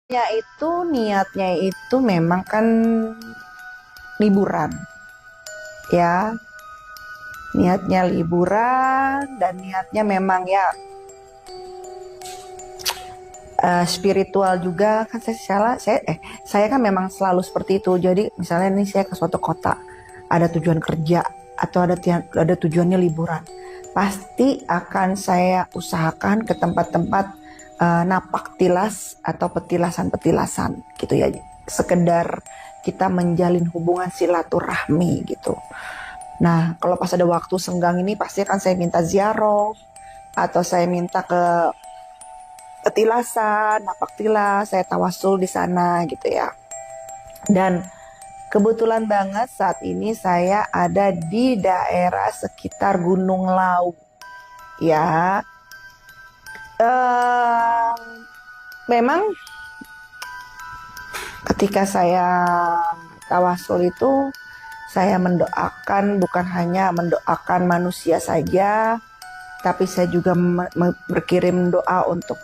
Niatnya itu memang kan liburan ya, niatnya liburan dan niatnya memang ya spiritual juga kan. Saya kan memang selalu seperti itu. Jadi misalnya nih saya ke suatu kota, ada tujuan kerja atau ada tujuannya liburan, pasti akan saya usahakan ke tempat-tempat napak tilas atau petilasan-petilasan gitu ya, sekedar kita menjalin hubungan silaturahmi gitu. Nah, kalau pas ada waktu senggang ini pasti akan saya minta ziarah atau saya minta ke petilasan, napak tilas, saya tawasul di sana gitu ya. Dan kebetulan banget saat ini saya ada di daerah sekitar Gunung Lau ya. Eh, Memang ketika saya tawasul itu saya mendoakan, bukan hanya mendoakan manusia saja, tapi saya juga berkirim doa untuk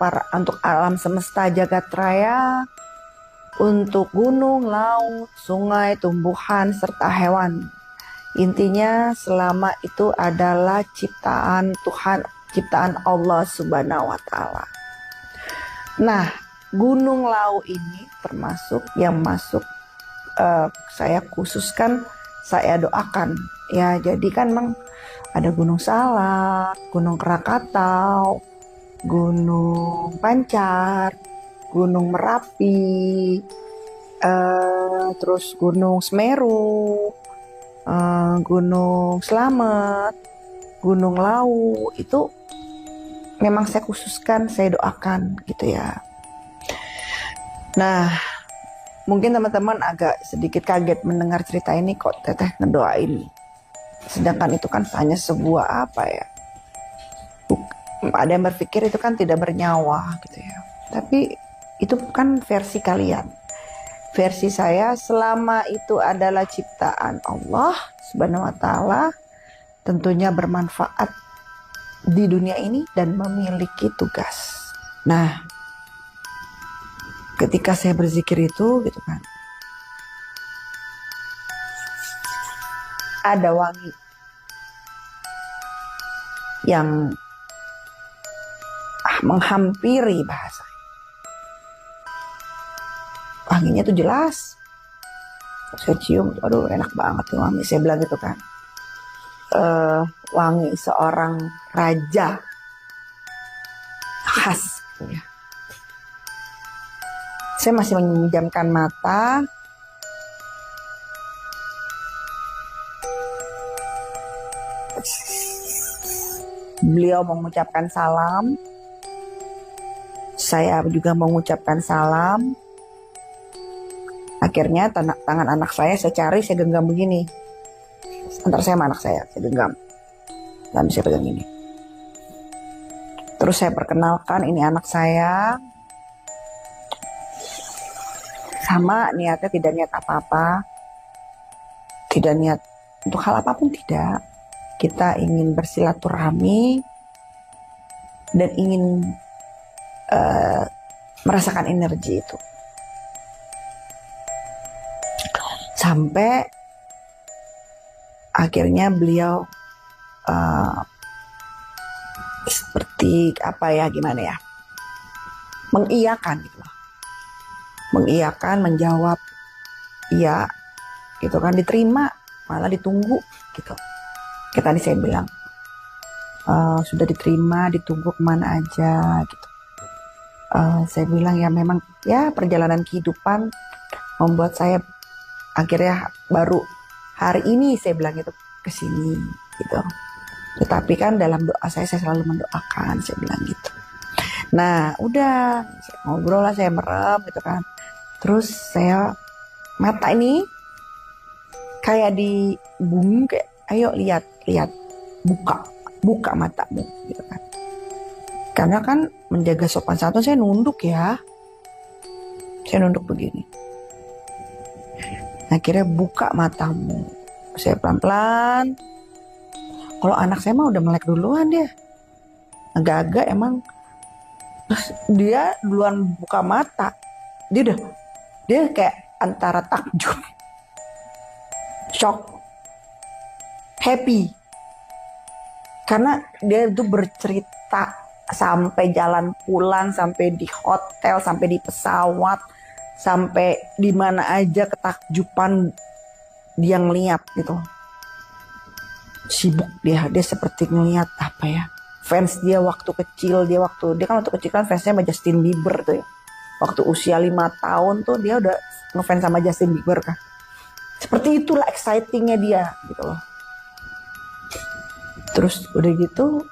alam semesta jagat raya, untuk gunung, laut, sungai, tumbuhan serta hewan. Intinya selama itu adalah ciptaan Tuhan, ciptaan Allah Subhanahu wa taala. Nah, Gunung Lau ini termasuk yang masuk saya khususkan, saya doakan ya. Jadi kan memang ada Gunung Salak, Gunung Krakatau, Gunung Pancar, Gunung Merapi, terus Gunung Semeru, Gunung Slamet, Gunung Lau, itu memang saya khususkan, saya doakan gitu ya. Nah, mungkin teman-teman agak sedikit kaget mendengar cerita ini, kok teteh ngedoain. Sedangkan itu kan hanya sebuah apa ya, ada yang berpikir itu kan tidak bernyawa gitu ya. Tapi itu kan versi kalian. Versi saya, selama itu adalah ciptaan Allah Subhanahu wa taala, tentunya bermanfaat di dunia ini dan memiliki tugas. Nah, ketika saya berzikir itu gitu kan, ada wangi yang menghampiri bahasa. Wanginya tuh jelas. Saya cium, aduh enak banget tuh wangi. Saya bilang gitu kan, wangi seorang raja khas ya. Saya masih meminjamkan mata. Beliau mengucapkan salam, saya juga mengucapkan salam. Akhirnya tangan anak saya cari, saya genggam begini. Antar saya sama anak saya genggam. Dan saya pegang ini. Terus saya perkenalkan, ini anak saya. Sama niatnya tidak niat apa-apa. Tidak niat untuk hal apapun, tidak. Kita ingin bersilaturahmi dan ingin merasakan energi itu. Sampai akhirnya beliau seperti apa ya, gimana ya, mengiyakan gitu loh. Mengiyakan, menjawab iya gitu kan, diterima, malah ditunggu gitu. Kayak tadi saya bilang, sudah diterima, ditunggu kemana aja gitu. Saya bilang ya memang ya perjalanan kehidupan membuat saya akhirnya baru hari ini saya bilang itu kesini gitu. Tetapi kan dalam doa saya selalu mendoakan, saya bilang gitu. Nah udah saya ngobrol lah, saya merem gitu kan. Terus saya mata ini kayak di bumi, kayak ayo lihat buka matamu gitu kan. Karena kan menjaga sopan santun saya nunduk ya. Saya nunduk begini. Akhirnya buka matamu. Saya pelan-pelan. Kalau anak saya mah udah melek duluan dia. Agak-agak emang. Terus dia duluan buka mata. dia kayak antara takjub, shock, happy. Karena dia tuh bercerita sampai jalan pulang, sampai di hotel, sampai di pesawat, sampai di mana aja ketakjuban dia ngeliat gitu. Sibuk dia seperti ngeliat apa ya, fans dia waktu kecil, dia kan waktu kecil kan fansnya sama Justin Bieber tuh ya. Waktu usia 5 tahun tuh dia udah ngefans sama Justin Bieber kan. Seperti itulah excitingnya dia gitu loh. Terus udah gitu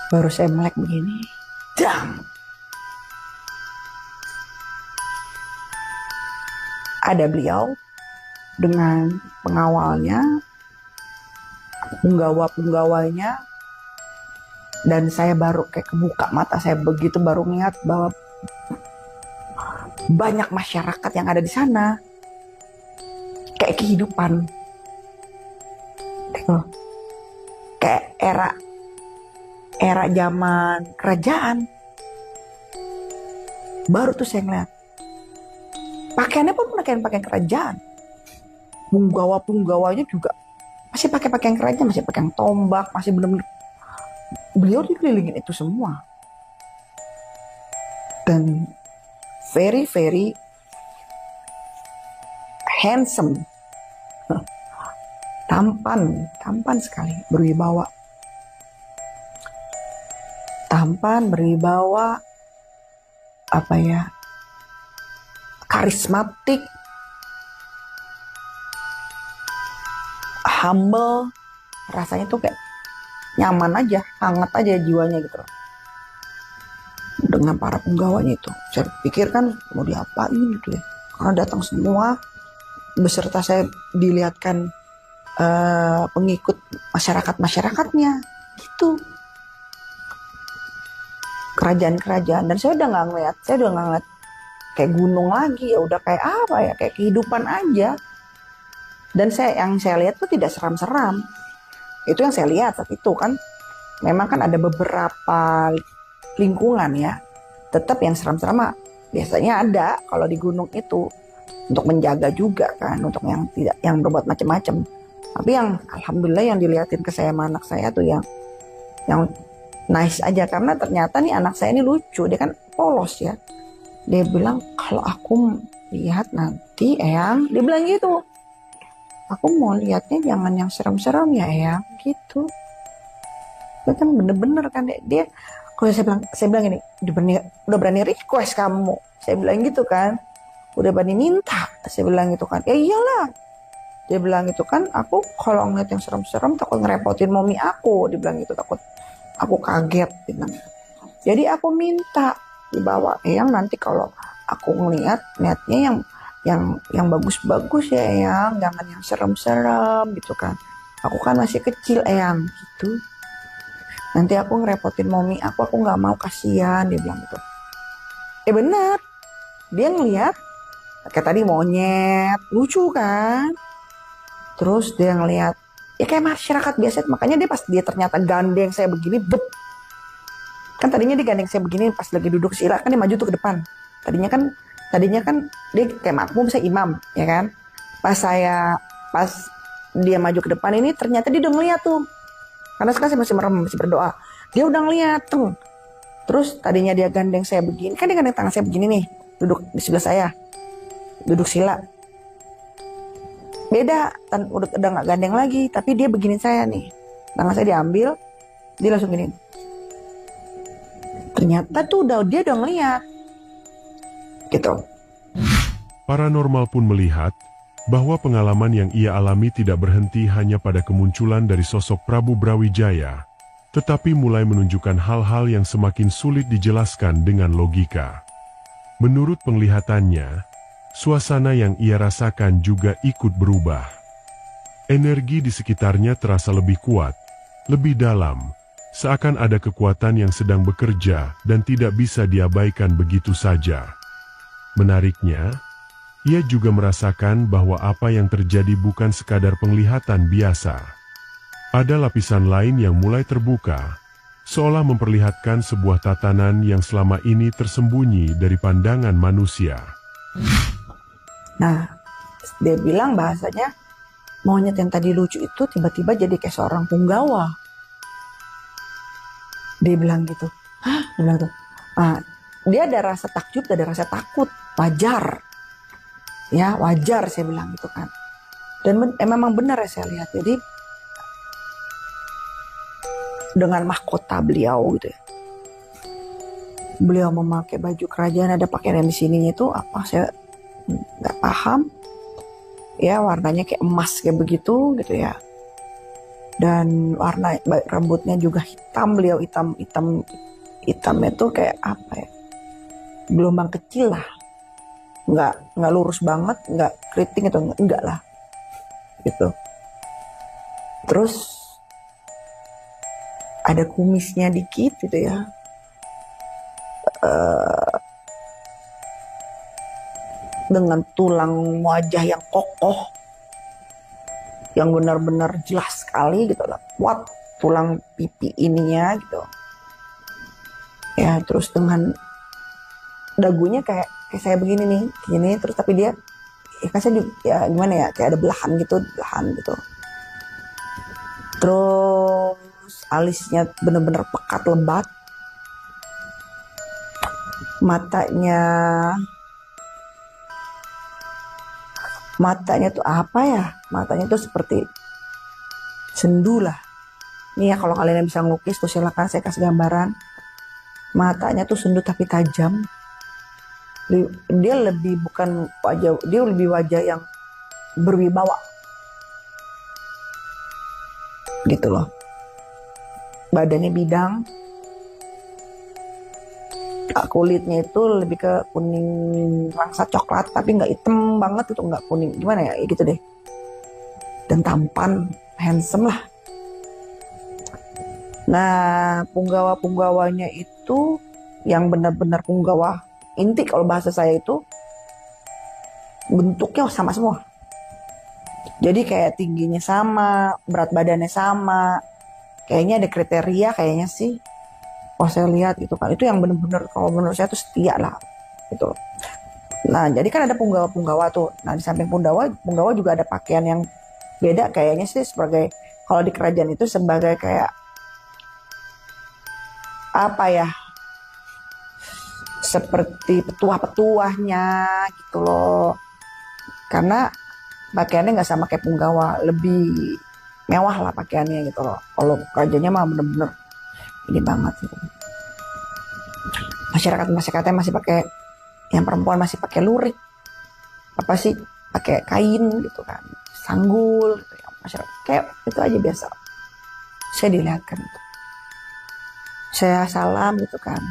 baru saya melek begini, dang, ada beliau dengan pengawalnya, penggawa-penggawanya, dan saya baru kayak kebuka mata saya begitu baru ngeliat bahwa banyak masyarakat yang ada di sana, kayak kehidupan, gitu. Kayak era zaman kerajaan. Baru tuh saya ngeliat pakaiannya pun pakaian kerajaan, penggawanya juga masih pakai pakaian kerajaan, masih pakai tombak, masih bener-bener beliau dikelilingin itu semua, dan very very handsome, tampan sekali, berwibawa, apa ya, karismatik, humble, rasanya tuh kayak nyaman aja, hangat aja jiwanya gitu loh. Dengan para penggawanya itu, saya pikir kan mau diapain gitu ya, karena datang semua beserta saya dilihatkan pengikut masyarakatnya gitu, kerajaan, dan saya udah nggak ngeliat kayak gunung lagi ya, udah kayak apa ya, kayak kehidupan aja. Dan yang saya lihat tuh tidak seram-seram. Itu yang saya lihat saat itu kan. Memang kan ada beberapa lingkungan ya, tetap yang seram-seram biasanya ada kalau di gunung itu, untuk menjaga juga kan, untuk yang berbuat macam-macam. Tapi yang alhamdulillah yang dilihatin ke saya sama anak saya tuh yang nice aja, karena ternyata nih anak saya ini lucu, dia kan polos ya. Dia bilang, kalau aku lihat nanti Eyang, dia bilang gitu, aku mau lihatnya jangan yang serem-serem ya Eyang, gitu. Itu kan bener-bener kan dia kalau saya bilang ini, udah berani request kamu, saya bilang gitu kan, udah berani minta, saya bilang gitu kan, ya iyalah, dia bilang gitu kan, aku kalau ngeliat yang serem-serem takut ngerepotin mami aku, dia bilang gitu, takut aku kaget, dia bilang. Jadi aku minta dibawa Eyang nanti kalau aku niatnya yang bagus-bagus ya Eyang, jangan yang serem-serem gitu kan, aku kan masih kecil Eyang gitu, nanti aku ngerepotin mami aku nggak mau, kasihan, dia bilang gitu. Benar, dia ngeliat kayak tadi monyet lucu kan, terus dia ngeliat ya kayak masyarakat biasa, makanya pas dia ternyata gandeng saya begini, kan tadinya dia gandeng saya begini pas lagi duduk sila, kan dia maju tuh ke depan. Tadinya kan dia kayak makmum, saya imam ya kan. Pas dia maju ke depan ini, ternyata dia udah ngeliat tuh, karena sekarang saya masih merem, masih berdoa, dia udah ngeliat tuh. Terus tadinya dia gandeng saya begini, kan dia gandeng tangan saya begini nih, duduk di sebelah saya, duduk sila. Beda, udah gak gandeng lagi, tapi dia begini saya nih, tangan saya diambil, dia langsung gini. Ternyata tuh dia udah ngeliat gitu. Paranormal pun melihat bahwa pengalaman yang ia alami tidak berhenti hanya pada kemunculan dari sosok Prabu Brawijaya, tetapi mulai menunjukkan hal-hal yang semakin sulit dijelaskan dengan logika. Menurut penglihatannya, suasana yang ia rasakan juga ikut berubah. Energi di sekitarnya terasa lebih kuat, lebih dalam, seakan ada kekuatan yang sedang bekerja dan tidak bisa diabaikan begitu saja. Menariknya, ia juga merasakan bahwa apa yang terjadi bukan sekadar penglihatan biasa. Ada lapisan lain yang mulai terbuka, seolah memperlihatkan sebuah tatanan yang selama ini tersembunyi dari pandangan manusia. Nah, dia bilang bahasanya monyet yang tadi lucu itu tiba-tiba jadi kayak seorang punggawa. Dia bilang gitu. Hah? Dia bilang tuh. Nah, dia ada rasa takjub, ada rasa takut. Wajar. Ya, wajar saya bilang gitu kan. Dan memang benar ya saya lihat. Jadi dengan mahkota beliau gitu ya. Beliau memakai baju kerajaan, ada pakaian yang di sininya itu apa saya nggak paham. Ya, warnanya kayak emas kayak begitu gitu ya. Dan warna rambutnya juga hitam, beliau hitamnya tuh kayak apa ya? Gelombang kecil lah. Nggak lurus banget, nggak keriting atau enggak lah. Gitu. Terus ada kumisnya dikit gitu ya. Dengan tulang wajah yang kokoh, yang benar-benar jelas sekali gitu lah, kuat tulang pipi ininya gitu. Ya, terus dengan dagunya kayak saya begini nih, gini terus tapi dia ya kan saya juga, ya gimana ya, kayak ada belahan gitu. Terus alisnya bener-bener pekat lebat. Matanya tuh apa ya? Matanya tuh seperti sendu lah. Ini ya kalau kalian bisa ngelukis tuh silakan saya kasih gambaran. Matanya tuh sendu tapi tajam. Dia lebih bukan wajah, dia lebih wajah yang berwibawa. Gitu loh. Badannya bidang. Kulitnya itu lebih ke kuning rangsa coklat tapi nggak hitam banget, itu nggak kuning gimana ya gitu deh. Dan tampan, handsome lah. Nah, punggawa-punggawanya itu yang benar-benar punggawa inti kalau bahasa saya itu bentuknya sama semua. Jadi kayak tingginya sama, berat badannya sama. Kayaknya ada kriteria kayaknya sih. Oh saya lihat gitu kan, itu yang benar-benar kalau menurut saya tuh setia lah gitu. Nah jadi kan ada punggawa-punggawa tuh. Nah di samping punggawa juga ada pakaian yang beda kayaknya sih, sebagai kalau di kerajaan itu sebagai kayak apa ya, seperti petuah-petuahnya gitu loh. Karena pakaiannya nggak sama kayak punggawa, lebih mewah lah pakaiannya gitu loh. Kalau kerajaannya mah bener-bener ini banget gitu. Masyarakatnya masih pakai, yang perempuan masih pakai lurik, apa sih, pakai kain gitu kan, sanggul gitu ya. Masyarakat kayak itu aja biasa. Saya dilihatkan gitu. Saya salam gitu kan,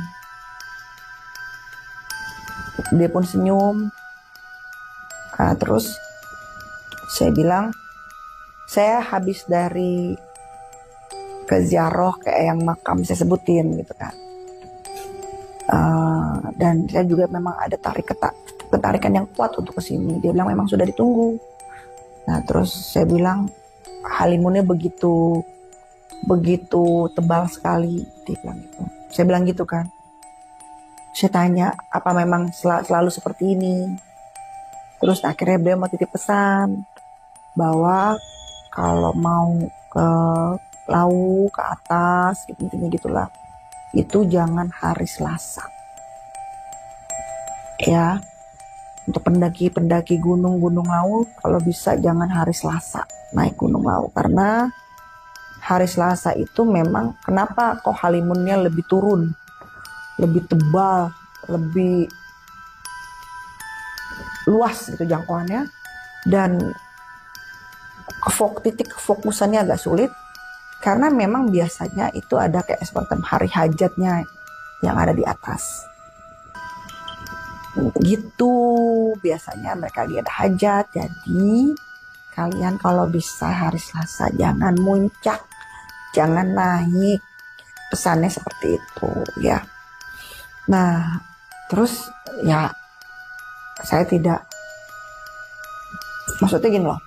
dia pun senyum. Nah, terus saya bilang saya habis dari ke ziarah kayak yang makam saya sebutin gitu kan. Dan saya juga memang ada ketarikan yang kuat untuk kesini. Dia bilang memang sudah ditunggu. Nah terus saya bilang halimunnya begitu tebal sekali. Dia bilang gitu. Saya bilang gitu kan. Saya tanya apa memang selalu seperti ini. Terus akhirnya beliau mau titip pesan bahwa kalau mau ke laut ke atas gitu, intinya gitulah, itu jangan hari Selasa ya. Untuk pendaki gunung laut kalau bisa jangan hari Selasa naik gunung laut, karena hari Selasa itu memang kenapa kok halimunnya lebih turun, lebih tebal, lebih luas gitu jangkauannya, dan titik kefokusannya agak sulit. Karena memang biasanya itu ada kayak seperti hari hajatnya yang ada di atas. Gitu biasanya mereka lagi ada hajat. Jadi kalian kalau bisa hari Selasa jangan muncak, jangan naik. Pesannya seperti itu ya. Nah terus ya saya tidak, maksudnya gini loh.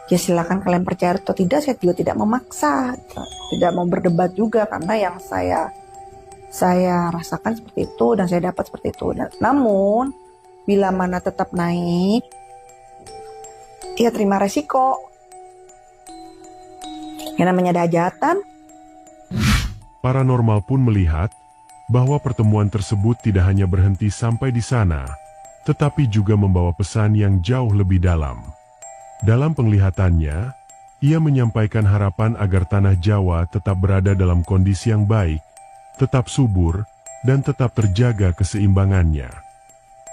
Ya silakan kalian percaya atau tidak, saya juga tidak memaksa, tidak mau berdebat juga, karena yang saya rasakan seperti itu dan saya dapat seperti itu. Namun bila mana tetap naik, ya terima resiko. Yang namanya ada hajatan. Paranormal pun melihat bahwa pertemuan tersebut tidak hanya berhenti sampai di sana, tetapi juga membawa pesan yang jauh lebih dalam. Dalam penglihatannya, ia menyampaikan harapan agar tanah Jawa tetap berada dalam kondisi yang baik, tetap subur, dan tetap terjaga keseimbangannya.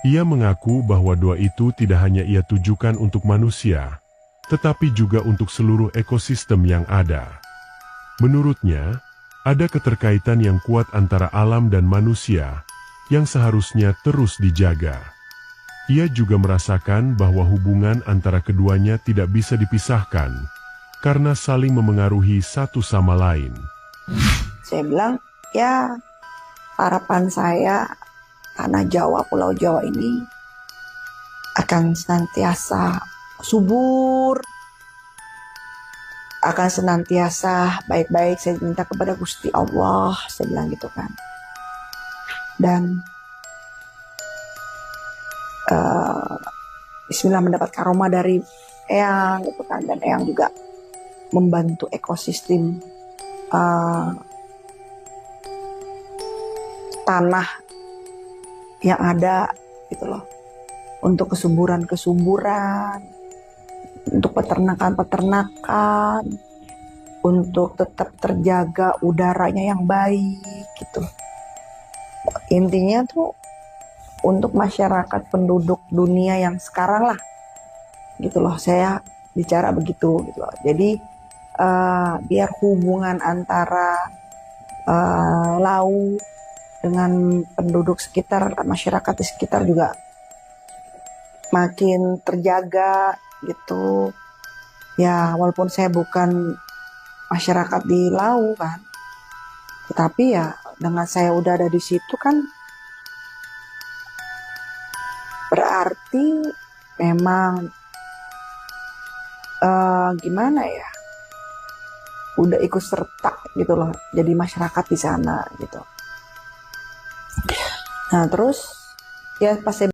Ia mengaku bahwa doa itu tidak hanya ia tujukan untuk manusia, tetapi juga untuk seluruh ekosistem yang ada. Menurutnya, ada keterkaitan yang kuat antara alam dan manusia, yang seharusnya terus dijaga. Ia juga merasakan bahwa hubungan antara keduanya tidak bisa dipisahkan, karena saling memengaruhi satu sama lain. Saya bilang, ya harapan saya tanah Jawa, Pulau Jawa ini akan senantiasa subur, akan senantiasa baik-baik. Saya minta kepada Gusti Allah, saya bilang gitu kan. Dan Bismillah mendapat karomah dari Eyang gitu kan, dan Eyang juga membantu ekosistem tanah yang ada gitu loh, untuk kesuburan, untuk peternakan, untuk tetap terjaga udaranya yang baik gitu. Intinya tuh untuk masyarakat penduduk dunia yang sekarang lah gitu loh, saya bicara begitu gitu loh. Jadi biar hubungan antara laut dengan penduduk sekitar, masyarakat di sekitar juga makin terjaga gitu. Ya walaupun saya bukan masyarakat di laut kan, tetapi ya dengan saya udah ada di situ kan, berarti memang gimana ya, udah ikut serta gitu loh, jadi masyarakat di sana gitu. Nah terus ya pas saya